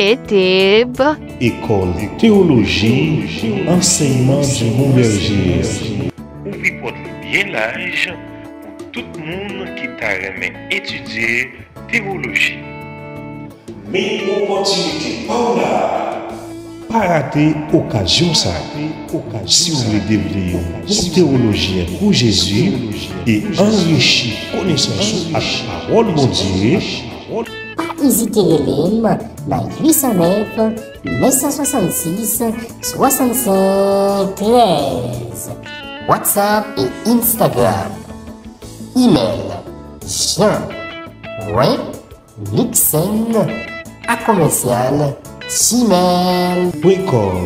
ETEB, École Théologie, Enseignement du Mont-Berger. Ouvrez porte bien large pour tout le monde qui t'a aimé étudier théologie. Mais opportunité par là. Pas rater occasion ça. Si vous voulez développer une théologie pour Jésus et enrichir connaissance à la parole de Dieu, pas hésiter dans 809 966 65 13. WhatsApp et Instagram. Email jean.commercial@gmail.com.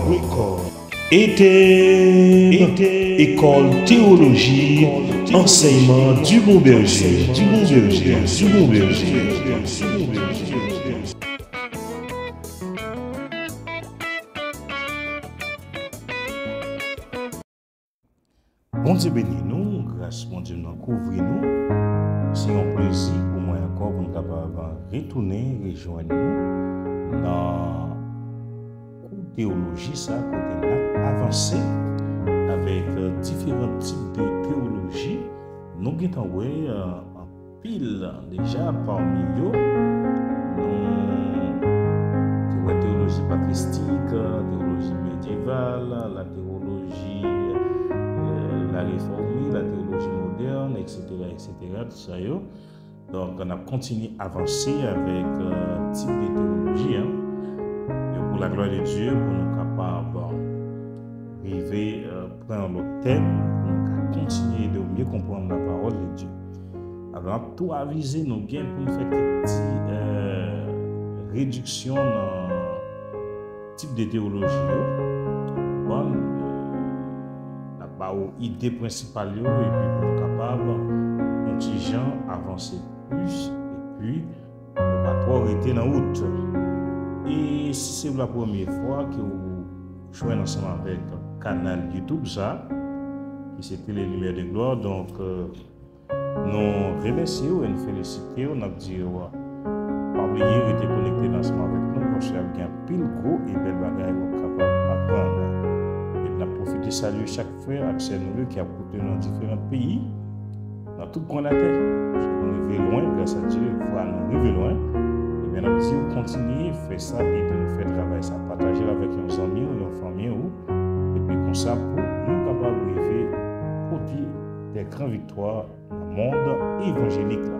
École Théologie, Enseignement du Mont-Berger. Bon Dieu bénis nous, grâce mon Dieu nous couvre nous. C'est un plaisir pour moi encore pour nous capables de retourner, rejoindre nous dans la théologie, ça, côté là, avancer avec différents types de théologie. Nous avons en pile déjà parmi eux. Nous avons la théologie patristique, la théologie médiévale, la théologie la réformée, la théologie moderne, etc. Tout ça. Donc, on a continué à avancer avec type de théologie. Et pour la gloire de Dieu, pour nous capables d'arriver prendre le thème, pour nous continuer de mieux comprendre la parole de Dieu. Alors, tout aviser nous gains pour nous faire une petite réduction dans le type de théologie. Bon, idée principale et puis pour capable un petit gens avancer plus et puis ne pas trop arrêter dans route. Et si c'est la première fois que vous jouez ensemble avec le canal YouTube ça qui c'était les lumières de gloire, donc nous remercions et nous félicitons, on a dit pas oublier de connecter ensemble avec nous parce qu'il y a un pile gros et belle bagaille capable d'apprendre. On a profité de saluer chaque frère et nous qui a coûté dans différents pays, dans tout le coin de la terre. On est loin, grâce à Dieu, voilà, nous arrivons loin. Et bien, on dit, on continue à faire ça et de nous faire travailler ça, partager avec nos amis ou nos familles. Et puis, comme ça, pour nous capables de vivre, porter des grandes victoires dans le monde évangélique.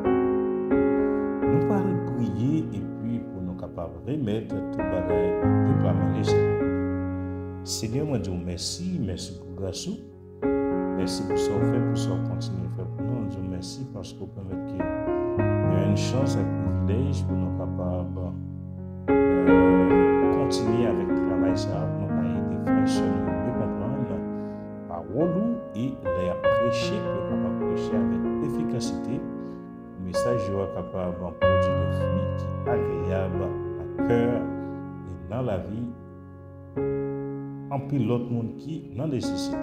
Nous parlons prier et puis pour nous capables de remettre tout le bagage de la main. Seigneur, moi, Dieu, merci pour grâce. Merci pour ce que vous faites, pour ce que vous continuez à faire pour nous. Dieu, merci parce que vous permettez qu'il y ait une chance et un privilège pour nous capables de continuer avec le travail, ça, pour nous aider des frères seuls, de comprendre la parole et les prêcher, pour capable prêcher avec efficacité. Le message est capable de produire des fruits qui sont agréables à cœur et dans la vie. En plus l'autre monde qui est dans la nécessité.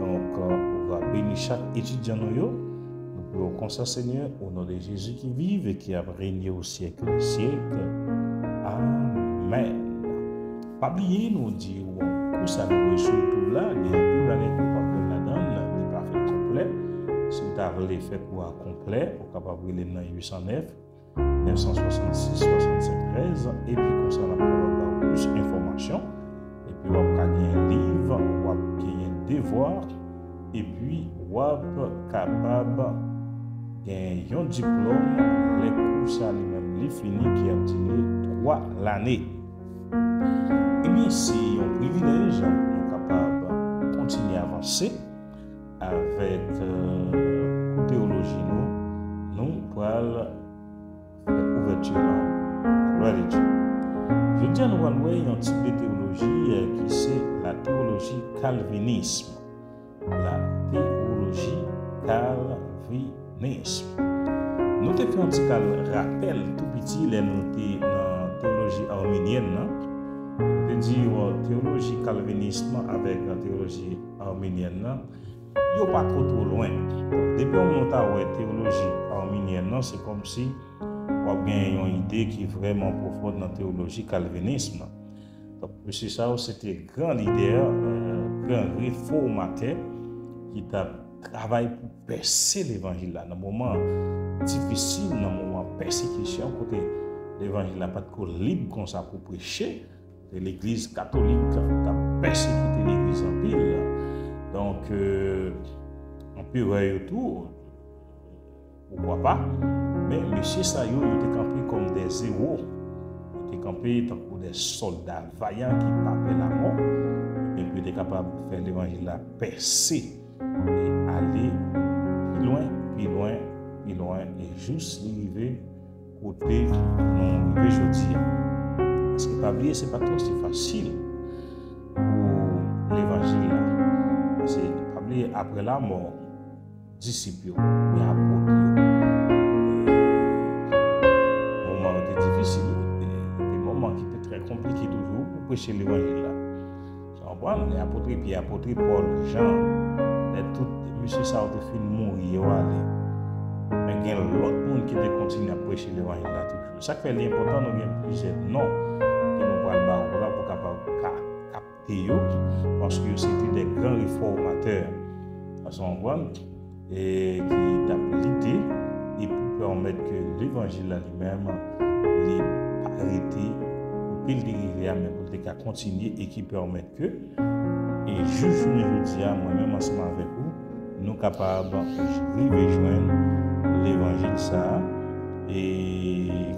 Donc, on va bénir chaque étudiant. Nous pouvons comme ça, Seigneur, au nom de Jésus qui vive et qui a régné au siècle des siècles. Amen. Pas oublier, nous dire, pour ça, nous surtout là, il y a un peu de la donne, n'est pas fait complet. Si vous avez fait pour complet, vous pouvez capable de dans 809, 966, 65, 13, et puis comme ça, on a plus d'informations. Et puis, on va gagner un livre, on va gagner un devoir, et puis, on va capable de gagner un diplôme, les cours, ça, les fini qui a obtenu 3 l'année. Et bien, c'est un privilège, on est capable de continuer à avancer avec la théologie, nous pour faire ouverture à la gloire de Dieu. Je dis à nous un type de théologie qui c'est la théologie calvinisme. La théologie calvinisme. Nous te fait un petit rappel tout petit, les notés dans la théologie arménienne. Je dis théologie calvinisme avec la théologie arménienne. Il n'y a pas trop loin. Depuis qu'on a la théologie arménienne, c'est comme si on a une idée qui est vraiment profonde dans la théologie calvinisme. Donc, M. Sao, c'était un grand leader, grand réformateur qui a travaillé pour percer l'évangile dans un moment difficile, dans un moment de persécution, côté l'évangile n'a pas de cours libre comme ça pour prêcher. L'église catholique a persécuté l'église en pile. Donc, on peut voir tout, pourquoi pas. Mais M. Sayo, il était campé comme des héros. Il était campé comme des soldats vaillants qui papaient la mort. Et puis, il était capable de faire l'évangile percer et aller plus loin, plus loin, plus loin. Et juste arriver côté non arrivé aujourd'hui. Parce que pas oublier, c'est pas trop si facile pour l'évangile là. Parce que pas oublier, après la mort, disciples et apôtres, moments étaient difficiles, des moments qui étaient très compliqués toujours pour prêcher l'évangile là. Les apôtres, puis apôtres Paul, Jean, tout monsieur ça a fait mourir mais il y a l'autre monde qui continue à prêcher l'évangile là toujours. Ça fait l'important, nous avons plusieurs noms qui nous parlent là pour capable capter parce que c'était des grands réformateurs à son endroit et qui ont l'idée et pour permettre que l'évangile lui-même les arrêter pour qu'il dérive mais pour continuer et qui permettent que et juste aujourd'hui moi-même ensemble avec vous nous capables de rejoindre l'évangile ça et qui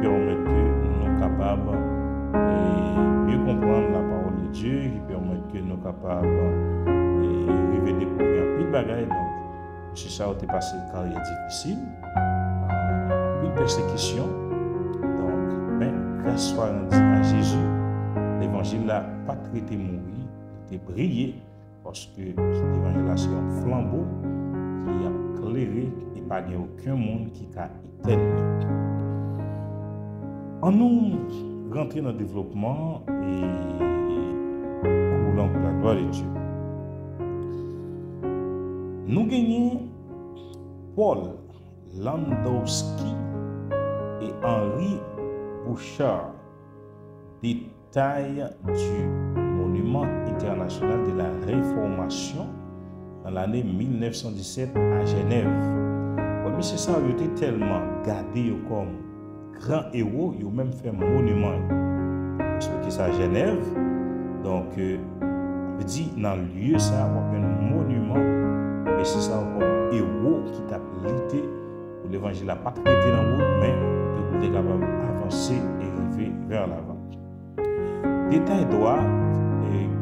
permet que nous capables de mieux comprendre la parole de Dieu, qui permet que nous capables de découvrir un peu de bagaille. Donc, c'est ça où tu passé une carrière difficile, une persécution. Donc, mais grâce soit à Jésus, l'évangile n'a pas traité mourir, il a brillé parce que l'évangile c'est un flambeau qui a éclairé et pas aucun monde qui a éteint. En nous rentrer dans le développement et coulant pour la gloire de Dieu. Nous gagnons Paul Landowski et Henri Bouchard, détail du monument international de la Réformation dans l'année 1917 à Genève. Mais c'est ça, il était tellement gardé comme grand héros, il a même fait un monument. Expliqué ça à Genève. Donc, on dit dans le lieu, ça, on a un monument. Mais c'est ça comme héros qui t'a lutté pour l'évangile, n'a pas traité dans le monde, mais de capable d'avancer et arriver vers l'avant. Détail droit,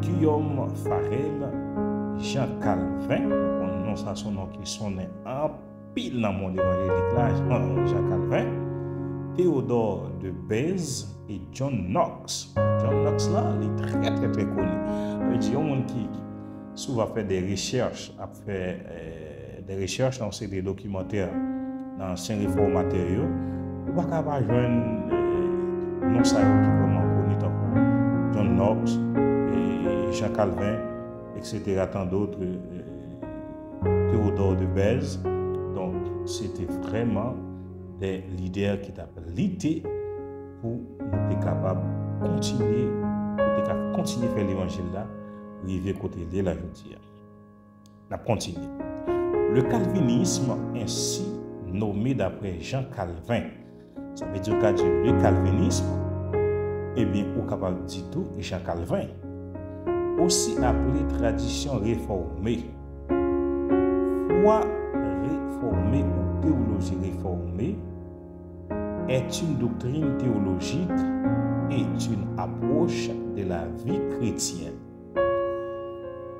Guillaume Farel, Jean Calvin, on annonce son nom qui sont en pile dans mon évangélique là, Jean Calvin, Théodore de Bèze et John Knox. John Knox là, il est très très très connu. Il y a des gens qui souvent fait des recherches, dans des documentaires dans l'ancien réformateur. On va pas joindre non ça qui est vraiment connu comme John Knox et Jean Calvin, etc. Tant d'autres, Théodore de Bèze. Donc c'était vraiment des leaders qui ont lutté pour nous être capables de continuer à faire l'évangile là, arriver côté de la journée. On continue. Le calvinisme, ainsi nommé d'après Jean Calvin, ça veut dire que le calvinisme, eh bien, on est capable de dire tout, et Jean Calvin, aussi appelé tradition réformée, foi réformée ou théologie réformée, est une doctrine théologique et une approche de la vie chrétienne.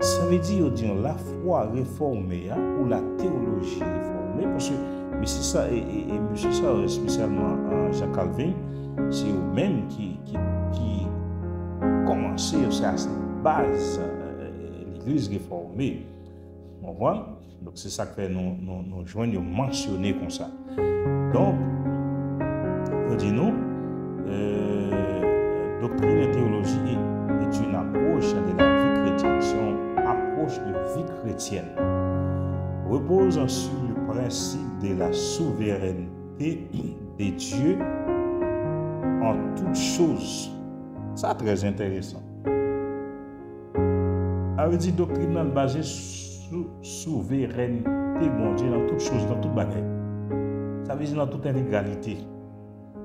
Ça veut dire la foi réformée ou la théologie réformée, parce que mais c'est ça, et monsieur ça, spécialement Jean Calvin, c'est eux-mêmes qui commençaient à cette base l'église réformée. Donc c'est ça que nous joignons mentionner comme ça. Donc, on dit nous, doctrine et théologie est une approche de la vie chrétienne, c'est une approche de vie chrétienne, repose sur le principe de la souveraineté des dieux en toutes choses. Ça, très intéressant. Avait dit doctrine basée sur souveraineté bon Dieu dans toutes choses, dans toute bagaille. Ça veut dire dans toute intégralité.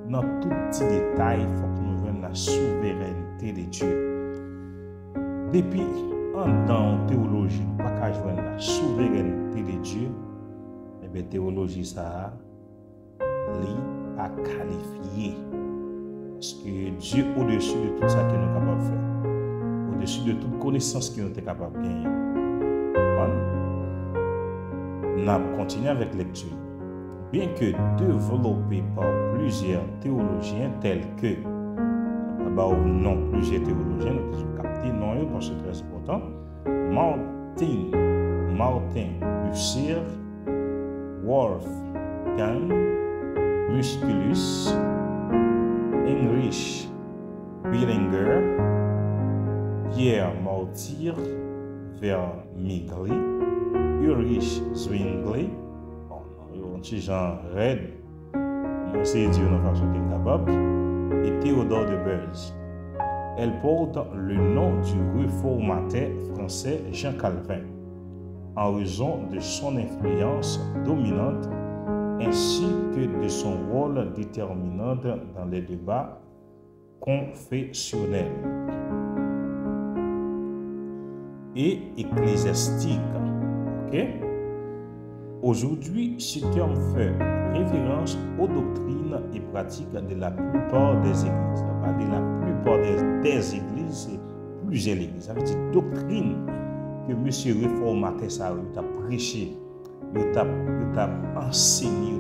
Dans tout petit détail, il faut que nous voyons la souveraineté de Dieu. Depuis dans théologie, nous ne pouvons pas jouer la souveraineté de Dieu. Eh bien, théologie, ça a qualifié. Parce que Dieu au-dessus de tout ça que nous sommes capables de faire. Au-dessus de toute connaissance que nous sommes capables de gagner. On a continué avec lecture. Bien que développé par plusieurs théologiens tels que, non plusieurs théologiens, nous avons capté non parce que c'est très important, Martin Bucer, Wolfgang Musculus, Heinrich Billinger, Pierre Martyr Vermigli, Ulrich Zwingli, un petit genre raide, on sait dire de façon qu'il est capable, et Théodore de Bèze. Elle porte le nom du réformateur français Jean Calvin, en raison de son influence dominante ainsi que de son rôle déterminant dans les débats confessionnels et ecclésiastiques. Okay? Aujourd'hui, ce terme fait référence aux doctrines et pratiques de la plupart des églises. Pas de la plupart des églises, c'est plusieurs églises. Ça veut dire doctrine que monsieur réformateur ça a prêché, il a enseigné,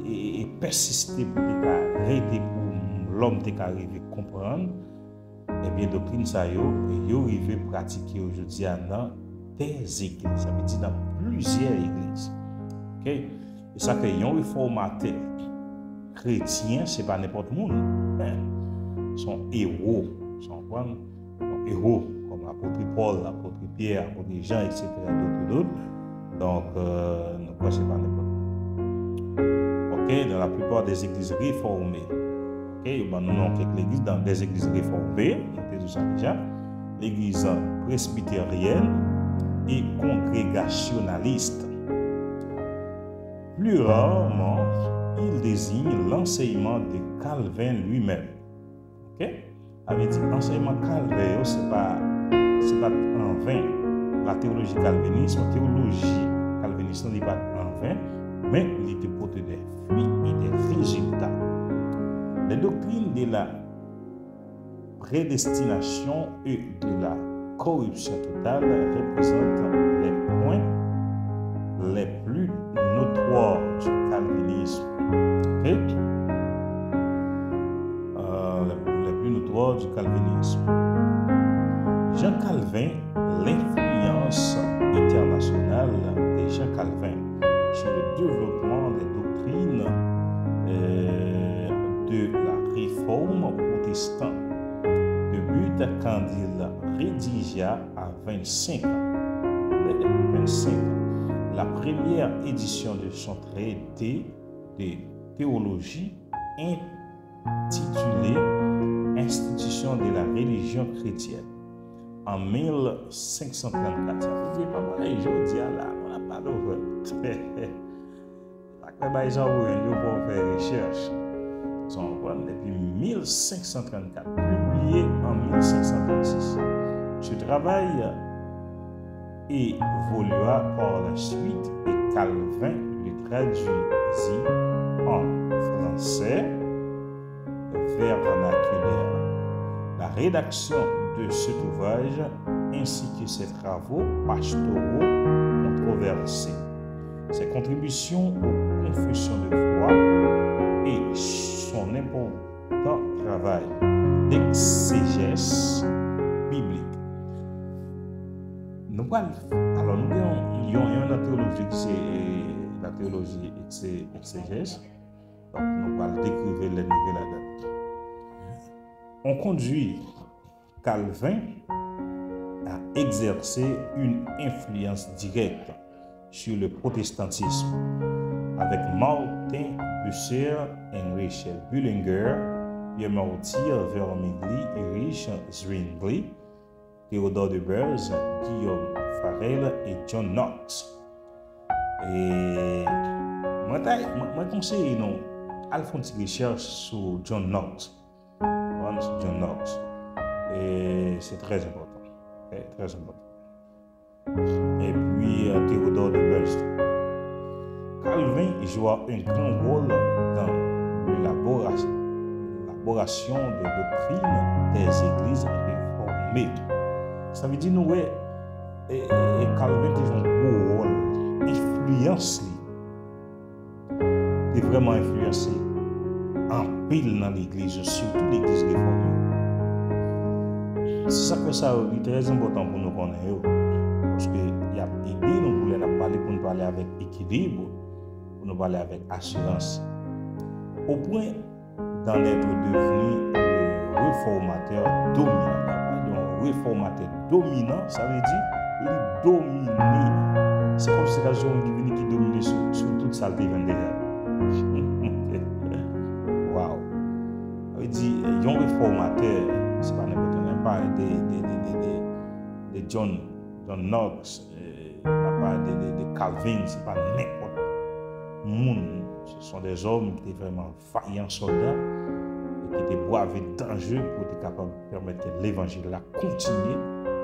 il a persisté pour arrêter pour l'homme qui arrive à comprendre. Eh bien, doctrine ça il arrive à pratiquer aujourd'hui dans des églises. Ça veut dire dans plusieurs églises. Ok? Et ça que un réformateur chrétien, c'est pas n'importe qui. Son héros, son héros, comme l'apôtre Paul, l'apôtre Pierre, l'apôtre Jean, etc. D'autres. Donc, nous croyons c'est pas n'importe qui. Ok? Dans la plupart des églises réformées. Ok? Nous avons quelques églises dans des églises réformées, on dit tout ça déjà. L'église presbytérienne et congrégationaliste. Plus rarement, il désigne l'enseignement de Calvin lui-même. Ok? Avait dit l'enseignement Calvin, c'est pas en vain. La théologie calviniste, la théologie calviniste n'est pas en vain, mais il était porté des fruits et des résultats. Les doctrines de la prédestination et de la corruption totale représentent les points les plus notoires du calvinisme. Okay? Les plus notoires du calvinisme. Jean Calvin, l'influence internationale de Jean Calvin sur le développement des doctrines de la réforme protestante débute quand il rédigea à 25 ans. La première édition de son traité de théologie intitulé Institution de la religion chrétienne en 1534. Ça veut dire pas pareil, je dis là, on n'a pas d'ouvre. Pas que gens vont faire recherche. Depuis 1534, publié en 1536. Ce travail évolua par la suite et Calvin le traduisit en français vernaculaire. La rédaction de cet ouvrage ainsi que ses travaux pastoraux controversés, ses contributions aux confessions de foi et son important travail d'exégèse biblique. Nous avons une théologie qui c'est la théologie exégèse. Donc nous allons décrire les niveaux là-dedans. On conduit Calvin à exercer une influence directe sur le protestantisme avec Martin Husserl, Heinrich Bullinger, Pierre Mortier, Vermigli, Ulrich Zwingli, Théodore de Beuys, Guillaume Farel et John Knox. Et moi conseille non, à faire une recherche sur John Knox. Sur John Knox. Et c'est très important. Très important. Et puis Théodore de Beuys. Calvin joua un grand rôle dans l'élaboration de doctrines des églises réformées. Ça veut dire, nous, Calvin a un gros rôle, influence, il est vraiment influencé en pile dans l'église, surtout l'église réformée. C'est ça que ça est très important pour nous connaître, parce qu'il y a aidé nous pour nous parler avec équilibre, pour nous parler avec assurance, au point d'en être devenu le réformateur dominant. Réformateur dominant, ça veut dire il domine. C'est comme si la journée qui domine sur toute sa vie déjà. Waouh! Ça veut dire un réformateur, c'est pas n'importe qui, pas de John Knox, pas de Calvin, c'est pas n'importe monde. Ce sont des hommes qui étaient vraiment vaillants soldats. Qui étaient braves et dangereux pour être capables de permettre que l'évangile la continue,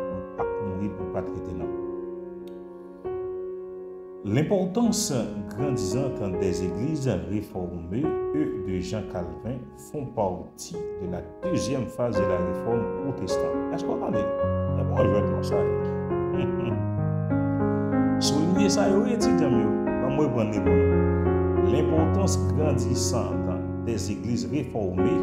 pour ne pas mourir, pour ne pas traiter non. L'importance grandissante des églises réformées, eux, de Jean Calvin, font partie de la deuxième phase de la réforme protestante. Est-ce qu'on entend? D'abord, je vais dire ça. Souligner ça, oui, étudiant mieux. Moi, prendre les bons. L'importance grandissante des églises réformées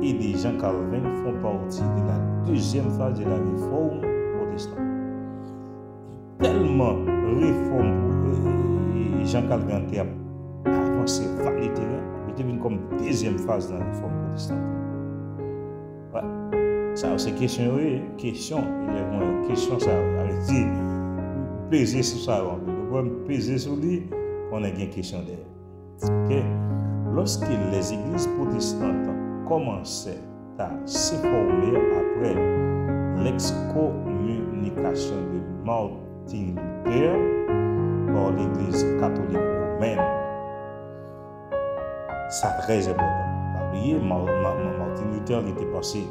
et des Jean Calvin font partie de la deuxième phase de la réforme protestante. Tellement réforme Jean Calvin a avancé vers le terrain, il est devenu comme deuxième phase de la réforme protestante. Ouais. Ça, c'est question, ça veut dire peser sur ça. On peut peser sur lui, on a une question derrière. Okay? Lorsque les églises protestantes commençaient à se former après l'excommunication de Martin Luther par l'église catholique romaine, c'est très important. Oubliez, Martin Luther était passé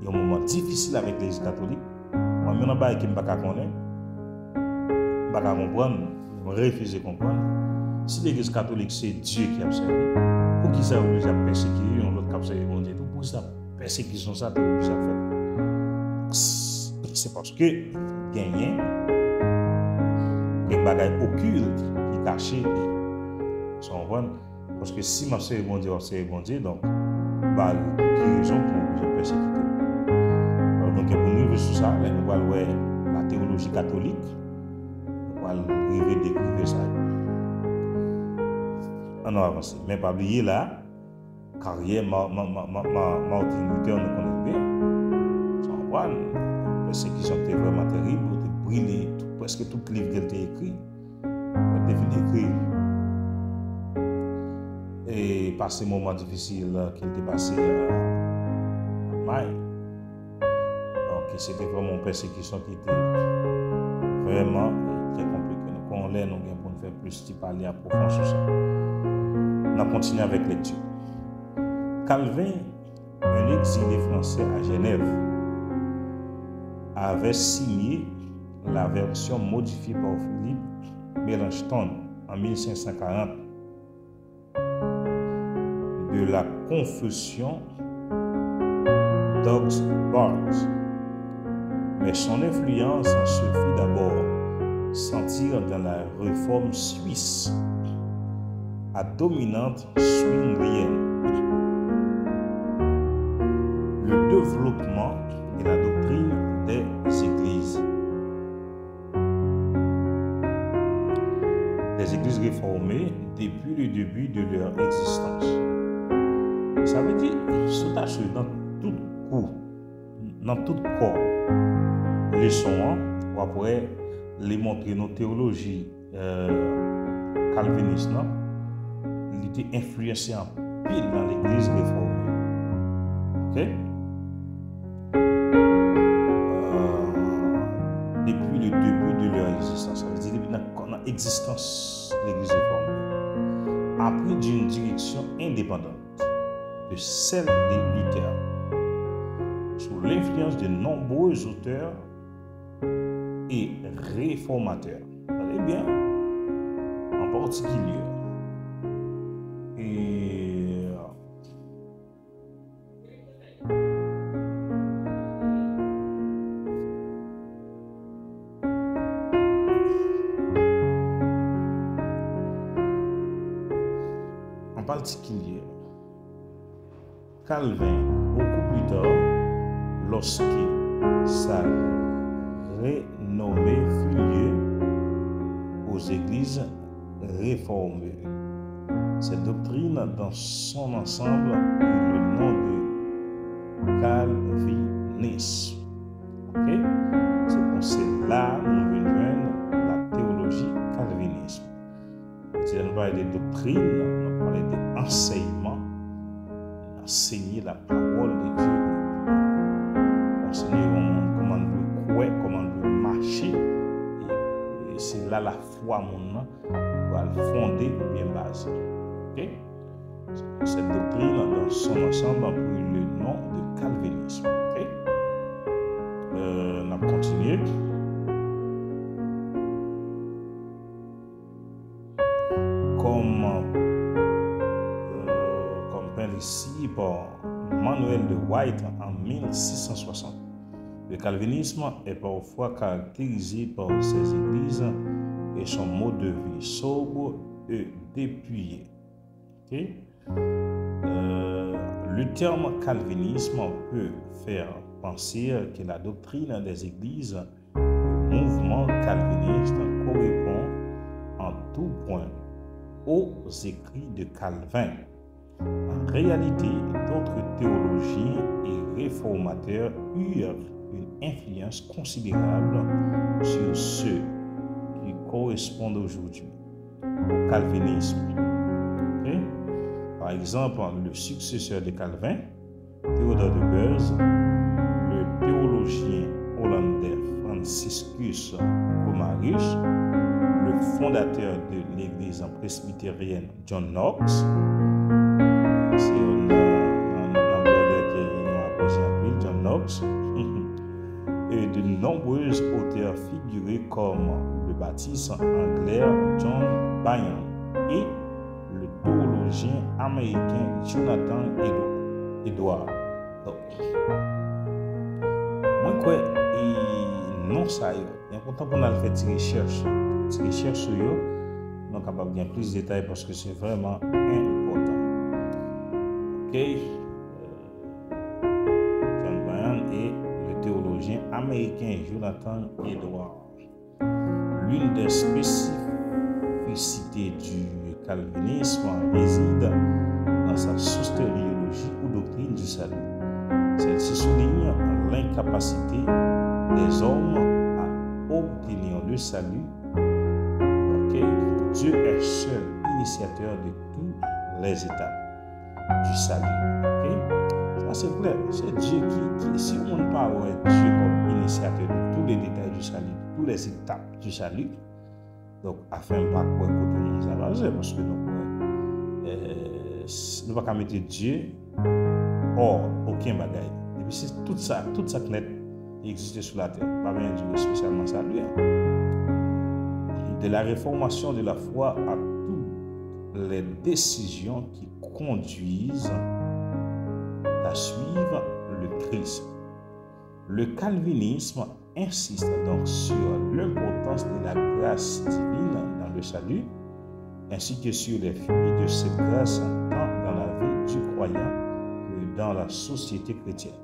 un moment difficile avec l'église catholique. Moi, je ne sais pas si je ne comprendre, je refuse de comprendre. Si l'église catholique, c'est Dieu qui a servi, pour qui ça oblige à persécuter l'autre qui a servi mon Dieu? Pour qui ça persécution ça oblige à faire? C'est parce que gagner des bagages occultes qui cachent son rôle. Parce que si ma servi mon Dieu, donc, bah, qui raison pour m'obliger à persécuter? Donc, pour nous, sur ça, nous allons voir la théologie catholique, nous allons découvrir ça. On a avancé. Mais pas oublier là, carrière Martin Luther nous connaît bien. Sans voir, persécution était vraiment terrible, il était brûlé, presque tout le livre qu'elle était écrit. Elle était écrit. Et par ces moments difficiles qu'elle était passée à Maille. Donc c'était vraiment une persécution qui était vraiment très compliquée. Donc on l'aide, nous pour nous faire plus de parler à profond sur ça. On a continué avec la lecture. Calvin, un exilé français à Genève, avait signé la version modifiée par Philippe Melanchthon en 1540 de la Confession d'Augsbourg. Mais son influence se fit d'abord sentir dans la réforme suisse à dominante zwinglienne. Le développement de la doctrine des églises. Les églises réformées depuis le début de leur existence. Ça veut dire, dans tout cours, dans tout corps, leçon, on pourrait les montrer nos théologies calvinistes, il était influencé en pile dans l'église réformée. Ok? Depuis le début de leur existence, ça veut dire depuis l'existence de l'église réformée, après d'une direction indépendante de celle des Luther, sous l'influence de nombreux auteurs et réformateurs. Allez bien, en particulier. Et en particulier, Calvin, beaucoup plus tard, lorsque sa renommée fut lieu aux églises réformées. Cette doctrine, dans son ensemble, eut le nom de calvinisme. Okay? C'est pour cela que nous venons la théologie calvinisme. On parle de doctrine, on parle d'enseignement, enseigner la parole de Dieu, enseigner comment on doit croire, comment on doit marcher. Et c'est là la foi, mon nom, va le fonder bien basé. Okay? Cette doctrine, dans son ensemble, a pris le nom de calvinisme. Okay? On va continuer. Comme peint ici par Manuel de White en 1660. Le calvinisme est parfois caractérisé par ses églises et son mode de vie sobre et dépouillé. Okay? Le terme calvinisme peut faire penser que la doctrine des églises, le mouvement calviniste, correspond en tout point aux écrits de Calvin. En réalité, d'autres théologiens et réformateurs eurent une influence considérable sur ceux qui correspondent aujourd'hui au calvinisme. Okay? Par exemple, le successeur de Calvin, Théodore de Bèze, le théologien hollandais Franciscus Comarius, le fondateur de l'église presbytérienne John Knox, c'est un brother qui nous approché un peu, John Knox, et de nombreux auteurs figurés comme le baptiste anglais John Bunyan et le théologien américain Jonathan Edwards. Donc, moi, quoi, non, ça y est. Important pour nous faire des recherches. Des recherches sur eux, nous sommes capables de gagner plus de détails parce que c'est vraiment important. Ok? John Bunyan et le théologien américain Jonathan Edwards. L'une des spécificités du calvinisme réside dans sa soustériologie ou doctrine du salut. Celle-ci souligne l'incapacité des hommes à obtenir le salut. Okay. Dieu est seul initiateur de toutes les étapes du salut. Okay. Ça c'est clair. C'est Dieu qui si on parle de Dieu comme initiateur de tous les détails du salut, toutes les étapes du salut, donc afin de ne pas quoi côté nous avancer parce que nous ne pouvons pas mettre Dieu hors aucun bagage. Et puis c'est toute sa planète qui existe sur la terre. Pas bien Dieu spécialement ça lui. De la réformation de la foi à toutes les décisions qui conduisent à suivre le Christ. Le calvinisme insiste donc sur l'importance de la grâce divine dans le salut, ainsi que sur les fruits de cette grâce tant dans la vie du croyant que dans la société chrétienne.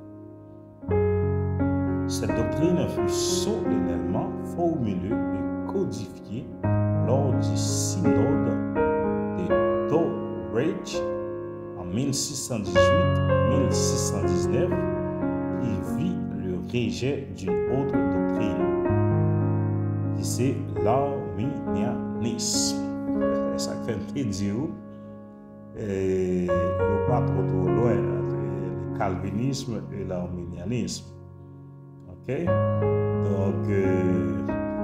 Cette doctrine fut solennellement formulée et codifiée lors du synode de Dordrecht en 1618-1619 qui vit le rejet d'une autre doctrine, qui c'est l'arminianisme. Ça fait un peu dire il n'y a pas trop loin entre le calvinisme et l'arménianisme. Ok? Donc,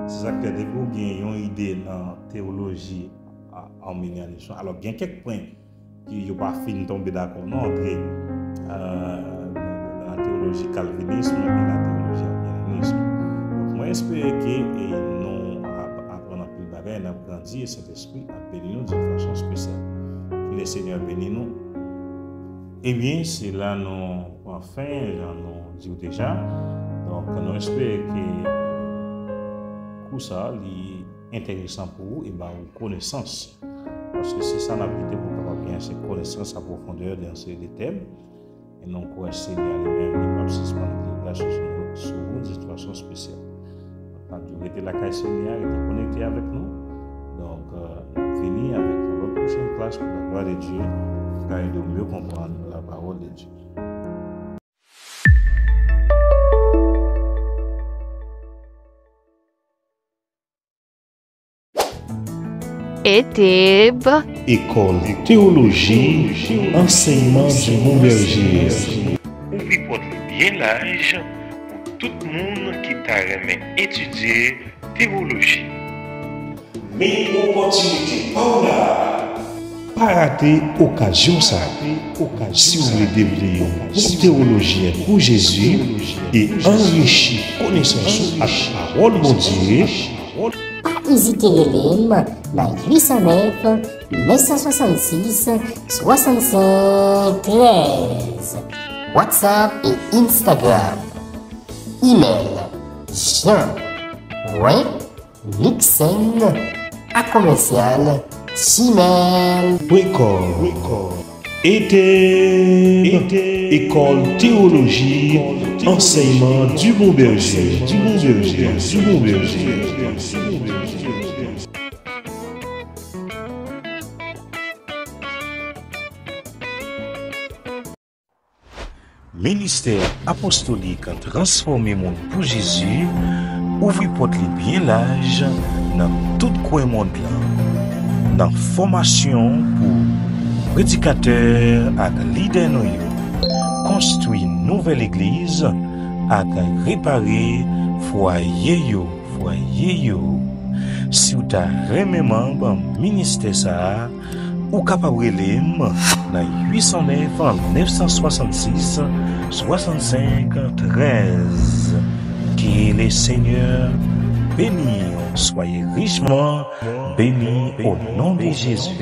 c'est ça que vous avez une idée dans la théologie arménianisme. Alors, il y a quelques points qui n'ont pas fini de tomber d'accord entre la théologie calvinisme et la théologie arménianisme. Donc, moi, j'espère que nous apprenons plus de bagages, nous avons grandi et cet esprit a béni nous d'une façon spéciale. Que le Seigneur bénisse nous. Eh bien, c'est là nous, enfin, nous disons déjà. Donc, nous espérons que tout ça est intéressant pour vous et vos connaissances. Parce que c'est ça l'habilité pour avoir bien ces connaissances à profondeur dans ces thèmes. Et non pour essayer d'aller même les baptismes sur vous de façon spéciale. Quand vous êtes la caisse Seigneur, et connecté avec nous. Donc, venez avec notre prochaine classe pour la gloire de Dieu, car il doit mieux comprendre la parole de Dieu. ETEB, École théologie, enseignement du Mont-Berger. Ouvrez porte bien large pour tout le monde qui t'a aimé étudier théologie. Mais opportunité pas là. Pas rater occasion ça. Si vous voulez devenir un théologien pour Jésus et enrichir connaissance à la parole de Dieu, Hésitez dans 809 966 65 13. WhatsApp et Instagram. Email jean.commercial@gmail.com. École théologie, enseignement du Mont-Berger, du Mont-Berger, du Mont-Berger. Ministère apostolique transformé monde pour Jésus, ouvre porte bien large dans tout coin monde là. Dans formation pour prédicateurs et leaders nous, construire nouvelle église et réparer foyer yo. Si vous avez un membre ministère ça, ou capable de dans 809 966 65 13. Que le Seigneur bénisse, soyez richement bénis au nom de Jésus.